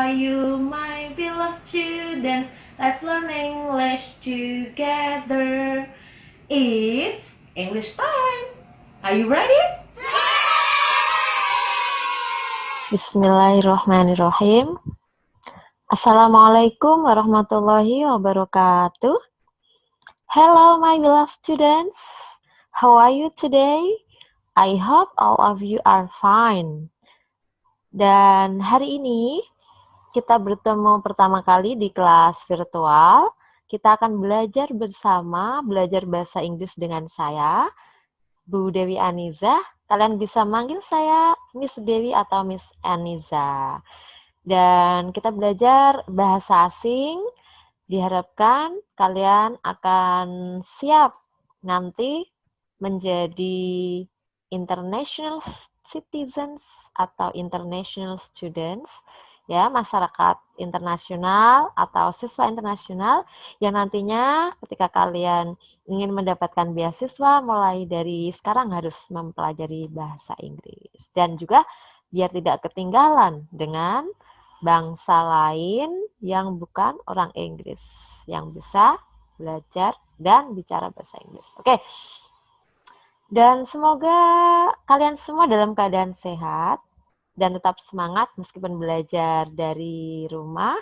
are you, my beloved students? Let's learn English together. It's English time. Are you ready? Bismillahirrahmanirrahim. Assalamualaikum warahmatullahi wabarakatuh. Hello my beloved students. How are you today? I hope all of you are fine. Dan hari ini kita bertemu pertama kali di kelas virtual. Kita akan belajar bersama, belajar bahasa Inggris dengan saya, Bu Dewi Aniza. Kalian bisa manggil saya Miss Dewi atau Miss Aniza. Dan kita belajar bahasa asing, diharapkan kalian akan siap nanti menjadi international citizens atau international students, ya, masyarakat internasional atau siswa internasional yang nantinya ketika kalian ingin mendapatkan beasiswa mulai dari sekarang harus mempelajari bahasa Inggris. Dan juga biar tidak ketinggalan dengan bangsa lain yang bukan orang Inggris, yang bisa belajar dan bicara bahasa Inggris. Oke. Dan semoga kalian semua dalam keadaan sehat dan tetap semangat meskipun belajar dari rumah.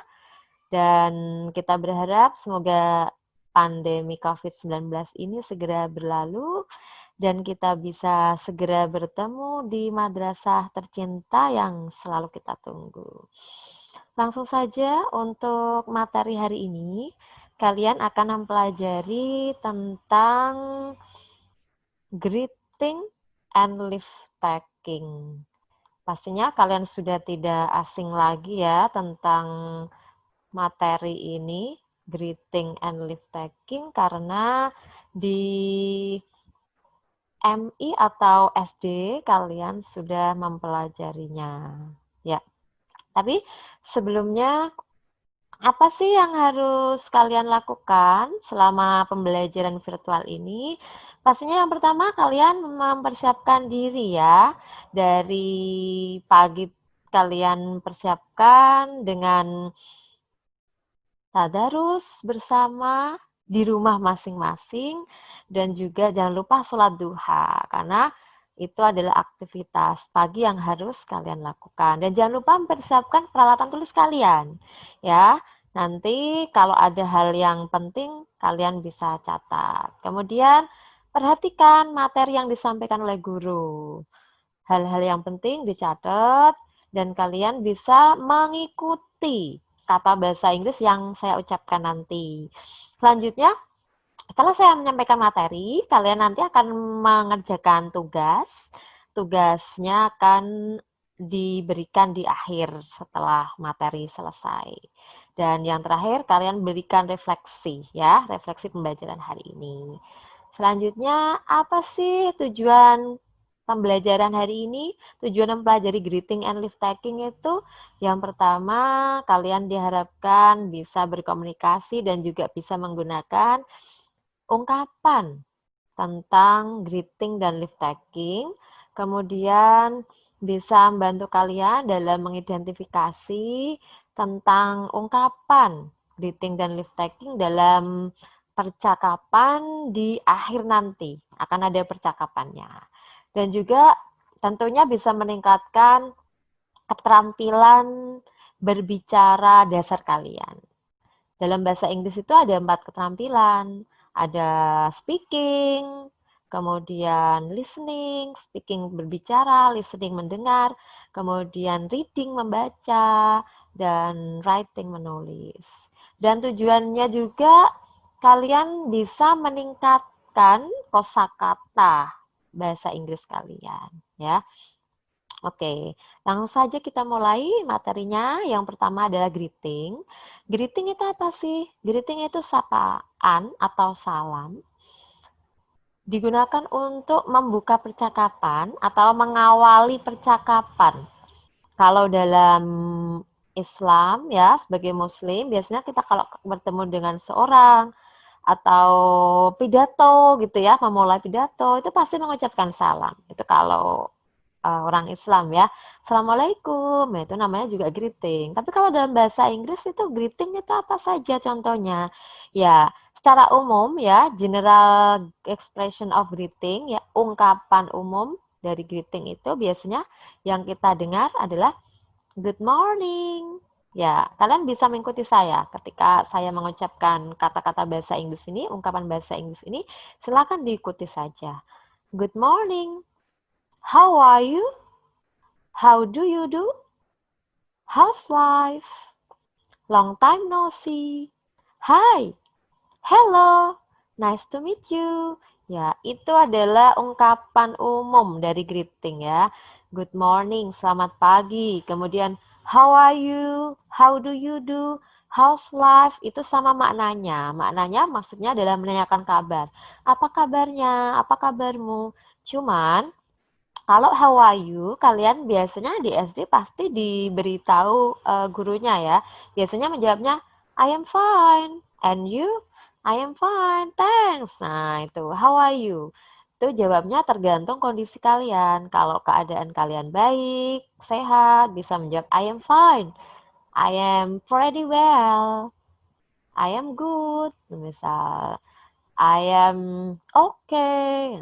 Dan kita berharap semoga pandemi COVID-19 ini segera berlalu dan kita bisa segera bertemu di madrasah tercinta yang selalu kita tunggu. Langsung saja untuk materi hari ini, kalian akan mempelajari tentang greeting and leave taking. Pastinya kalian sudah tidak asing lagi ya tentang materi ini, greeting and leave taking, karena di MI atau SD kalian sudah mempelajarinya. Ya. Tapi sebelumnya, apa sih yang harus kalian lakukan selama pembelajaran virtual ini? Pastinya yang pertama kalian mempersiapkan diri ya. Dari pagi kalian persiapkan dengan tadarus bersama di rumah masing-masing dan juga jangan lupa sholat duha karena itu adalah aktivitas pagi yang harus kalian lakukan. Dan jangan lupa mempersiapkan peralatan tulis kalian. Ya, nanti kalau ada hal yang penting, kalian bisa catat. Kemudian, perhatikan materi yang disampaikan oleh guru. Hal-hal yang penting dicatat, dan kalian bisa mengikuti kata bahasa Inggris yang saya ucapkan nanti. Selanjutnya, setelah saya menyampaikan materi, kalian nanti akan mengerjakan tugas. Tugasnya akan diberikan di akhir setelah materi selesai. Dan yang terakhir, kalian berikan refleksi ya, refleksi pembelajaran hari ini. Selanjutnya, apa sih tujuan pembelajaran hari ini? Tujuan mempelajari greeting and leave taking itu yang pertama, kalian diharapkan bisa berkomunikasi dan juga bisa menggunakan ungkapan tentang greeting dan leave taking, kemudian bisa membantu kalian dalam mengidentifikasi tentang ungkapan greeting dan leave taking dalam percakapan di akhir nanti, akan ada percakapannya. Dan juga tentunya bisa meningkatkan keterampilan berbicara dasar kalian. Dalam bahasa Inggris itu ada 4 keterampilan. Ada speaking, kemudian listening, speaking berbicara, listening mendengar, kemudian reading membaca, dan writing menulis. Dan tujuannya juga kalian bisa meningkatkan kosakata bahasa Inggris kalian, ya. Oke, langsung saja kita mulai materinya. Yang pertama adalah greeting. Greeting itu apa sih? Greeting itu sapaan atau salam. Digunakan untuk membuka percakapan atau mengawali percakapan. Kalau dalam Islam ya, sebagai Muslim, biasanya kita kalau bertemu dengan seorang atau pidato gitu ya, memulai pidato, itu pasti mengucapkan salam. Itu kalau orang Islam ya. Assalamualaikum, ya, itu namanya juga greeting. Tapi kalau dalam bahasa Inggris itu greeting itu apa saja contohnya? Ya, secara umum ya, general expression of greeting ya, ungkapan umum dari greeting itu biasanya yang kita dengar adalah good morning. Ya, kalian bisa mengikuti saya ketika saya mengucapkan kata-kata bahasa Inggris ini, ungkapan bahasa Inggris ini, silakan diikuti saja. Good morning. How are you? How do you do? How's life? Long time no see. Hi. Hello. Nice to meet you. Ya, itu adalah ungkapan umum dari greeting ya. Good morning, selamat pagi. Kemudian how are you? How do you do? How's life? Itu sama maknanya. Maknanya maksudnya adalah menanyakan kabar. Apa kabarnya? Apa kabarmu? Cuman kalau how are you, kalian biasanya di SD pasti diberitahu gurunya ya. Biasanya menjawabnya I am fine, and you? I am fine, thanks. Nah, itu how are you? Itu jawabnya tergantung kondisi kalian. Kalau keadaan kalian baik, sehat, bisa menjawab I am fine. I am pretty well. I am good. Misal I am okay.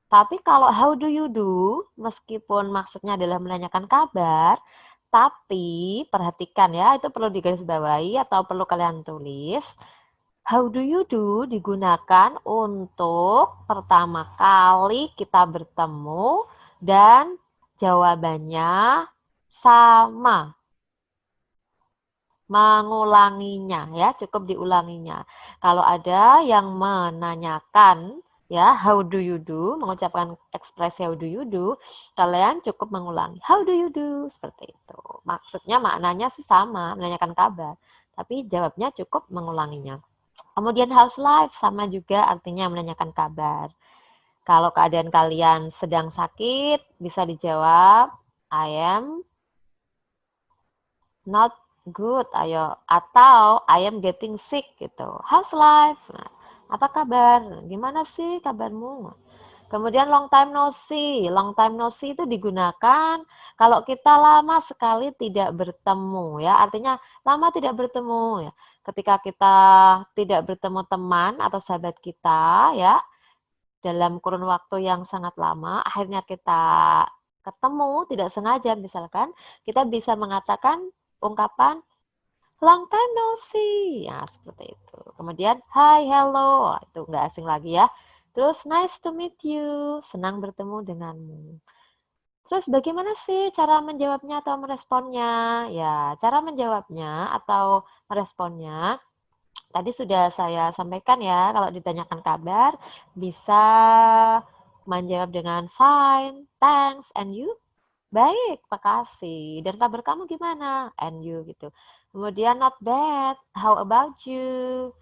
Tapi kalau how do you do, meskipun maksudnya adalah menanyakan kabar, tapi perhatikan ya, itu perlu digarisbawahi atau perlu kalian tulis. How do you do digunakan untuk pertama kali kita bertemu dan jawabannya sama. Mengulanginya ya, cukup diulanginya. Kalau ada yang menanyakan ya, how do you do, mengucapkan ekspresi how do you do, kalian cukup mengulangi how do you do, seperti itu. Maksudnya maknanya sih sama, menanyakan kabar, tapi jawabnya cukup mengulanginya. Kemudian how's life sama juga artinya menanyakan kabar. Kalau keadaan kalian sedang sakit, bisa dijawab I am not good, ayo, atau I am getting sick gitu. How's life? Nah, apa kabar? Gimana sih kabarmu? Kemudian long time no see. Long time no see itu digunakan kalau kita lama sekali tidak bertemu ya. Artinya lama tidak bertemu ya. Ketika kita tidak bertemu teman atau sahabat kita ya dalam kurun waktu yang sangat lama, akhirnya kita ketemu tidak sengaja misalkan, kita bisa mengatakan ungkapan long time no see. Ya, seperti itu. Kemudian hi, hello. Itu nggak asing lagi ya. Terus nice to meet you. Senang bertemu denganmu. Terus bagaimana sih cara menjawabnya atau meresponnya? Ya, cara menjawabnya atau meresponnya tadi sudah saya sampaikan ya, kalau ditanyakan kabar bisa menjawab dengan fine, thanks, and you? Baik, makasih. Dan kabar kamu gimana? And you gitu. Kemudian not bad. How about you?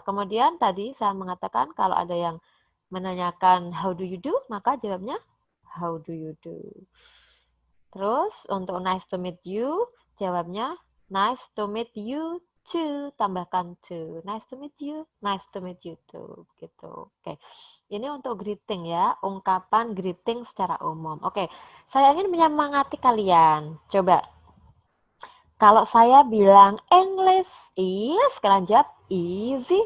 Kemudian tadi saya mengatakan kalau ada yang menanyakan how do you do, maka jawabnya how do you do. Terus untuk nice to meet you, jawabnya nice to meet you too. Tambahkan too. Nice to meet you, nice to meet you too. Gitu. Oke. Ini untuk greeting ya, ungkapan greeting secara umum. Oke, saya ingin menyemangati kalian. Coba, kalau saya bilang English is, kalian jawab easy,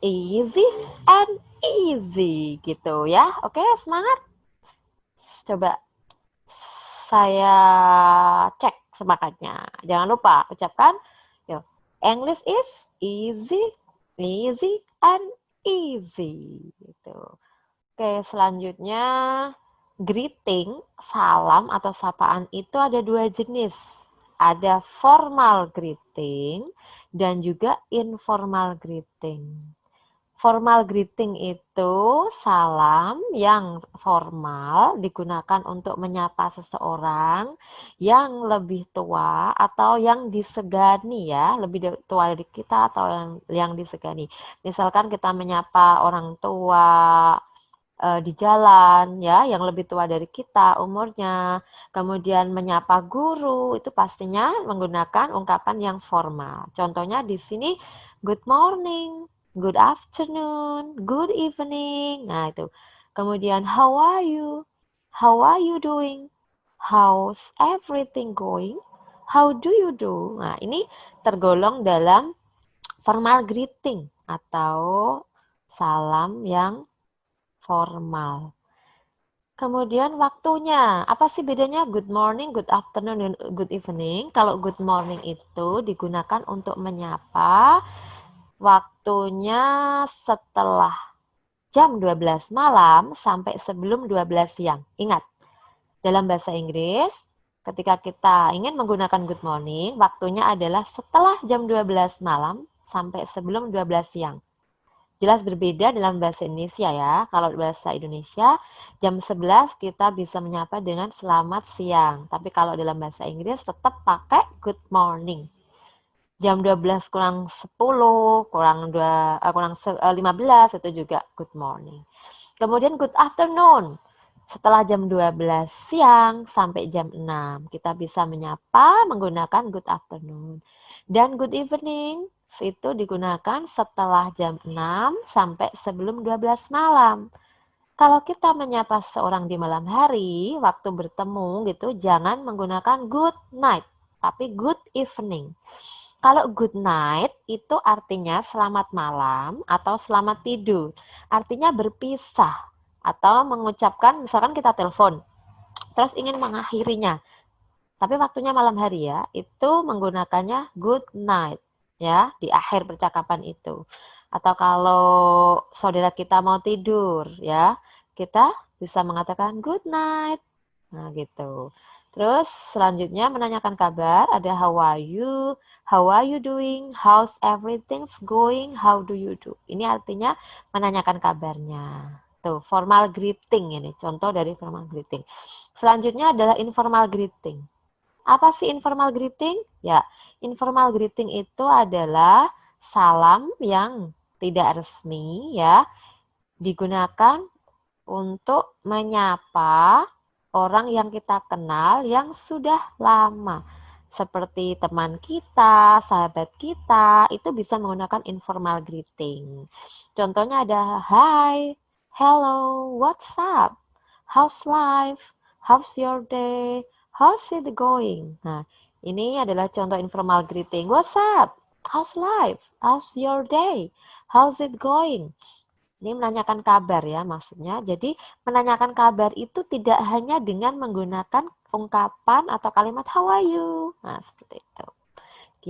easy, and easy gitu ya. Oke, semangat. Coba saya cek semangatnya. Jangan lupa ucapkan, yuk, English is easy, easy, and easy. Gitu. Oke, selanjutnya greeting, salam atau sapaan itu ada dua jenis. Ada formal greeting dan juga informal greeting. Formal greeting itu salam yang formal digunakan untuk menyapa seseorang yang lebih tua atau yang disegani ya, lebih tua dari kita atau yang disegani. Misalkan kita menyapa orang tua di jalan ya yang lebih tua dari kita umurnya, kemudian menyapa guru itu pastinya menggunakan ungkapan yang formal. Contohnya di sini good morning, good afternoon, good evening. Nah, itu. Kemudian how are you? How are you doing? How's everything going? How do you do? Nah, ini tergolong dalam formal greeting atau salam yang formal. Kemudian waktunya, apa sih bedanya good morning, good afternoon, dan good evening? Kalau good morning itu digunakan untuk menyapa, waktunya setelah jam 12 malam sampai sebelum 12 siang. Ingat, dalam bahasa Inggris, ketika kita ingin menggunakan good morning, waktunya adalah setelah jam 12 malam sampai sebelum 12 siang. Jelas berbeda dalam bahasa Indonesia ya. Kalau bahasa Indonesia, jam 11 kita bisa menyapa dengan selamat siang. Tapi kalau dalam bahasa Inggris tetap pakai good morning. Jam 12 kurang 10, kurang 15 itu juga good morning. Kemudian good afternoon. Setelah jam 12 siang sampai jam 6, kita bisa menyapa menggunakan good afternoon. Dan good evening itu digunakan setelah jam 6 sampai sebelum 12 malam. Kalau kita menyapa seorang di malam hari, waktu bertemu gitu, jangan menggunakan good night, tapi good evening. Kalau good night itu artinya selamat malam atau selamat tidur. Artinya berpisah atau mengucapkan, misalkan kita telepon, terus ingin mengakhirinya. Tapi waktunya malam hari ya, itu menggunakannya good night ya di akhir percakapan itu. Atau kalau saudara kita mau tidur ya, kita bisa mengatakan good night. Nah, gitu. Terus selanjutnya menanyakan kabar, ada how are you doing, how's everything's going, how do you do. Ini artinya menanyakan kabarnya. Tuh, formal greeting ini, contoh dari formal greeting. Selanjutnya adalah informal greeting. Apa sih informal greeting? Ya, informal greeting itu adalah salam yang tidak resmi ya, digunakan untuk menyapa orang yang kita kenal yang sudah lama. Seperti teman kita, sahabat kita, itu bisa menggunakan informal greeting. Contohnya ada hi, hello, what's up, how's life, how's your day, how's it going. Nah, ini adalah contoh informal greeting. What's up, how's life, how's your day, how's it going. Ini menanyakan kabar ya maksudnya. Jadi menanyakan kabar itu tidak hanya dengan menggunakan ungkapan atau kalimat how are you. Nah, seperti itu.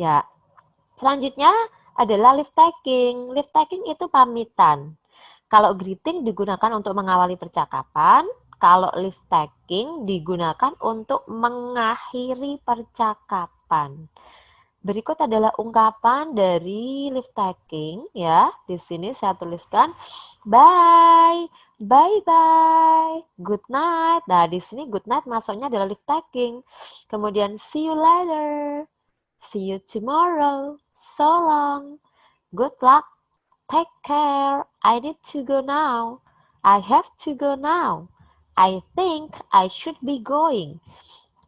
Ya. Selanjutnya adalah lift taking. Lift taking itu pamitan. Kalau greeting digunakan untuk mengawali percakapan, kalau lift taking digunakan untuk mengakhiri percakapan. Berikut adalah ungkapan dari lift taking ya. Di sini saya tuliskan bye, bye bye, good night. Nah, di sini good night masuknya adalah lift taking. Kemudian see you later, see you tomorrow, so long, good luck, take care, I need to go now, I have to go now, I think I should be going.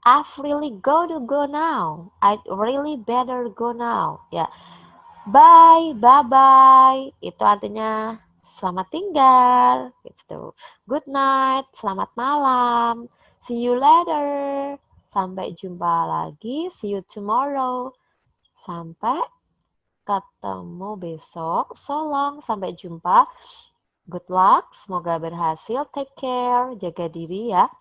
I've really got to go now. I'd really better go now. Ya, bye, bye bye. Itu artinya selamat tinggal. Gitu. Good night, selamat malam. See you later. Sampai jumpa lagi. See you tomorrow. Sampai ketemu besok. So long. Sampai jumpa. Good luck. Semoga berhasil. Take care. Jaga diri ya.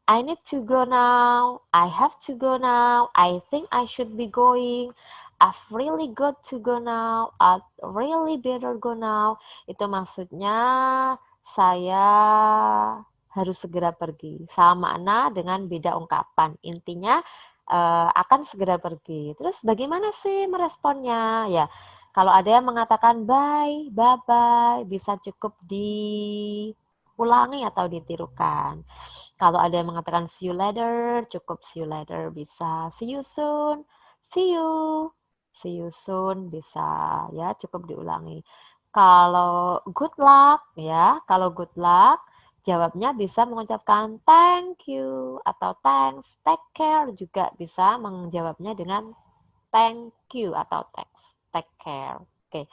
I need to go now. I have to go now. I think I should be going. I've really got to go now. I'd really better go now. Itu maksudnya saya harus segera pergi. Sama makna dengan beda ungkapan. Intinya akan segera pergi. Terus bagaimana sih meresponnya? Ya, kalau ada yang mengatakan bye, bye-bye, bisa cukup diulangi atau ditirukan. Kalau ada yang mengatakan see you later, cukup see you later, bisa see you soon, see you soon, bisa ya, cukup diulangi. Kalau good luck ya, kalau good luck jawabnya bisa mengucapkan thank you atau thanks, take care juga bisa menjawabnya dengan thank you atau thanks, take care. Oke.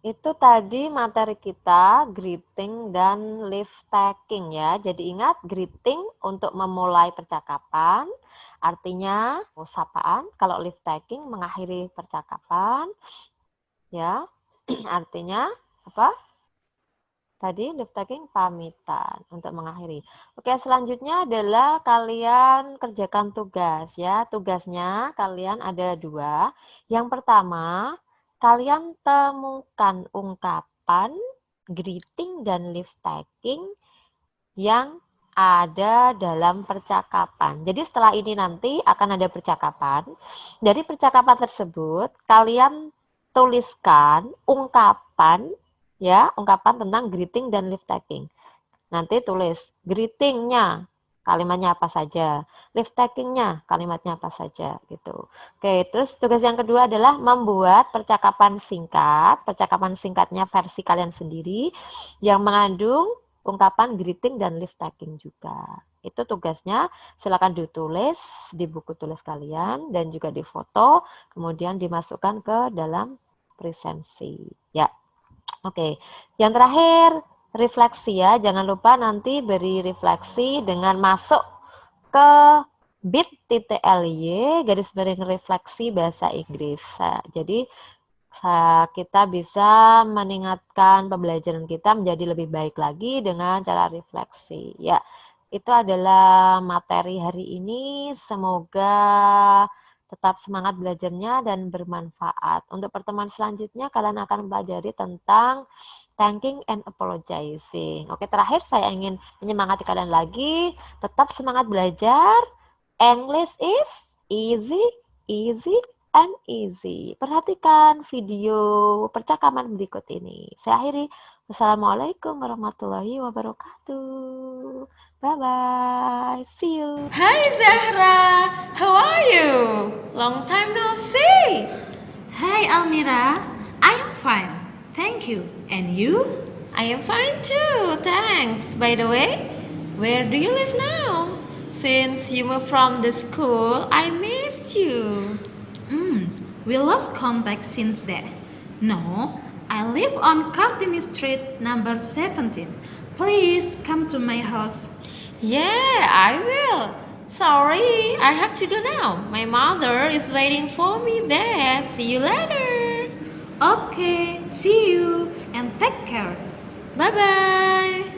Itu tadi materi kita greeting dan leave taking ya. Jadi ingat greeting untuk memulai percakapan, artinya sapaan. Kalau leave taking mengakhiri percakapan, ya. Artinya apa? Tadi leave taking pamitan untuk mengakhiri. Oke, selanjutnya adalah kalian kerjakan tugas ya. Tugasnya kalian ada 2. Yang pertama, kalian temukan ungkapan greeting dan leave taking yang ada dalam percakapan. Jadi setelah ini nanti akan ada percakapan. Dari percakapan tersebut kalian tuliskan ungkapan ya, ungkapan tentang greeting dan leave taking. Nanti tulis greetingnya, kalimatnya apa saja, leave takingnya, kalimatnya apa saja gitu. Oke, terus tugas yang kedua adalah membuat percakapan singkat. Percakapan singkatnya versi kalian sendiri yang mengandung ungkapan greeting dan leave taking juga. Itu tugasnya, silakan ditulis di buku tulis kalian dan juga difoto, kemudian dimasukkan ke dalam presensi. Ya. Oke, yang terakhir refleksi ya. Jangan lupa nanti beri refleksi dengan masuk ke bit.ly garis miring refleksi bahasa Inggris. Jadi kita bisa meningkatkan pembelajaran kita menjadi lebih baik lagi dengan cara refleksi. Ya, itu adalah materi hari ini. Semoga tetap semangat belajarnya dan bermanfaat. Untuk pertemuan selanjutnya kalian akan pelajari tentang thanking and apologizing. Oke, terakhir saya ingin menyemangati kalian lagi. Tetap semangat belajar. English is easy, easy, and easy. Perhatikan video percakapan berikut ini. Saya akhiri. Wassalamualaikum warahmatullahi wabarakatuh. Bye-bye. See you. Hi Zahra, how are you? Long time no see. Hi Almira, I am fine, thank you. And you? I am fine too, thanks. By the way, where do you live now? Since you moved from the school, I missed you. We lost contact since then. No, I live on Kartini Street, number 17. Please come to my house. Yeah, I will. Sorry, I have to go now. My mother is waiting for me there. See you later. Okay, see you and take care. Bye bye.